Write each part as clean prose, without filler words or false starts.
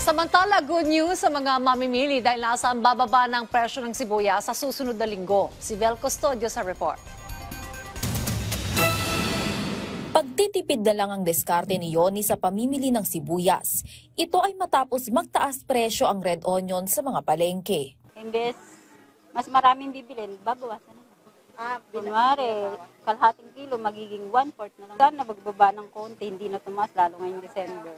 Samantala, good news sa mga mamimili dahil nasa ang bababa ng presyo ng sibuyas sa susunod na linggo. Si Vel Custodio sa report. Pagtitipid na lang ang diskarte ni Yoni sa pamimili ng sibuyas. Ito ay matapos magtaas presyo ang red onion sa mga palengke. Imbes mas maraming bibilin, babawasan na lang. Kunwari, kalahating kilo, magiging 1/4 na lang. Sana magbaba ng konti, hindi na tumaas, lalo ngayong December.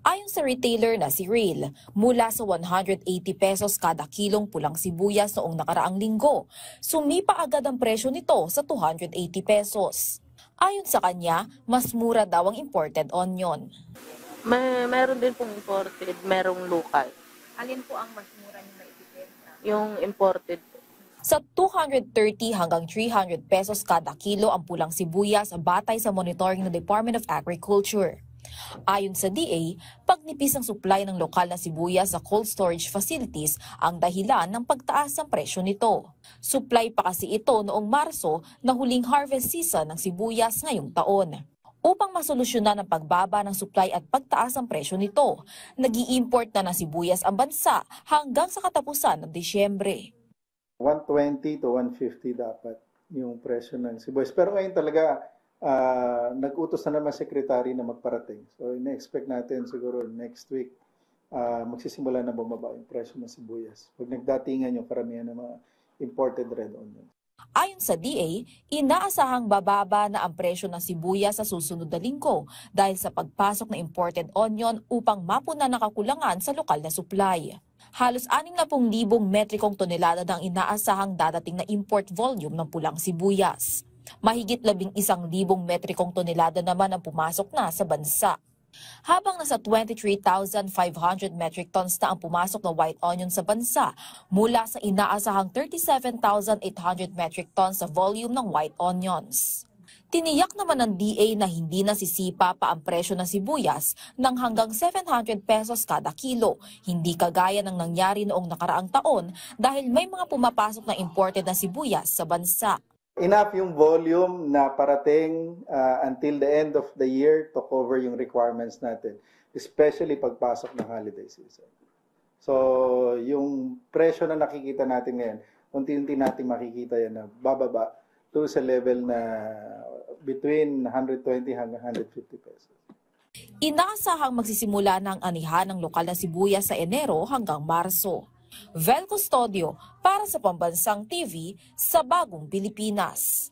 Ayon sa retailer na si Real, mula sa 180 pesos kada kilong pulang sibuyas noong nakaraang linggo, sumipa agad ang presyo nito sa 280 pesos. Ayon sa kanya, mas mura daw ang imported onion. Meron din pong imported, merong local. Alin po ang mas mura niyo na ibibenta? Yung imported. Sa 230 hanggang 300 pesos kada kilo ang pulang sibuyas batay sa monitoring ng Department of Agriculture. Ayon sa DA, pagnipis ng supply ng lokal na sibuyas sa cold storage facilities ang dahilan ng pagtaas ng presyo nito. Supply pa kasi ito noong Marso na huling harvest season ng sibuyas ngayong taon. Upang masolusyonan ang pagbaba ng supply at pagtaas ng presyo nito, nag-i-import na ng sibuyas ang bansa hanggang sa katapusan ng Disyembre. 120 to 150 dapat yung presyo ng sibuyas. Pero ngayon talaga, nag-utos na naman sekretary na magparating. So, ina-expect natin siguro next week, magsisimula na bumaba yung presyo ng sibuyas. Pag nagdatingan yung karamihan ng mga imported red onion. Ayon sa DA, inaasahang bababa na ang presyo ng sibuyas sa susunod na linggo dahil sa pagpasok ng imported onion upang mapunan ang kakulangan sa lokal na supply. Halos 60,000 metrikong tonelada ng inaasahang dadating na import volume ng pulang sibuyas. Mahigit 11,000 metrikong tonelada naman ang pumasok na sa bansa. Habang nasa 23,500 metric tons na ang pumasok na white onion sa bansa mula sa inaasahang 37,800 metric tons sa volume ng white onions. Tiniyak naman ng DA na hindi nasisipa pa ang presyo ng sibuyas ng hanggang 700 pesos kada kilo, hindi kagaya ng nangyari noong nakaraang taon dahil may mga pumapasok na imported na sibuyas sa bansa. Enough yung volume na parating until the end of the year to cover yung requirements natin, especially pagpasok ng holiday season. So, yung presyo na nakikita natin ngayon, unti-unti natin makikita yan na bababa to sa level na between 120 hanggang 150 pesos. Inaasahang magsisimula ng anihan ng lokal na sibuyas sa Enero hanggang Marso. Vel Custodio para sa Pambansang TV sa Bagong Pilipinas.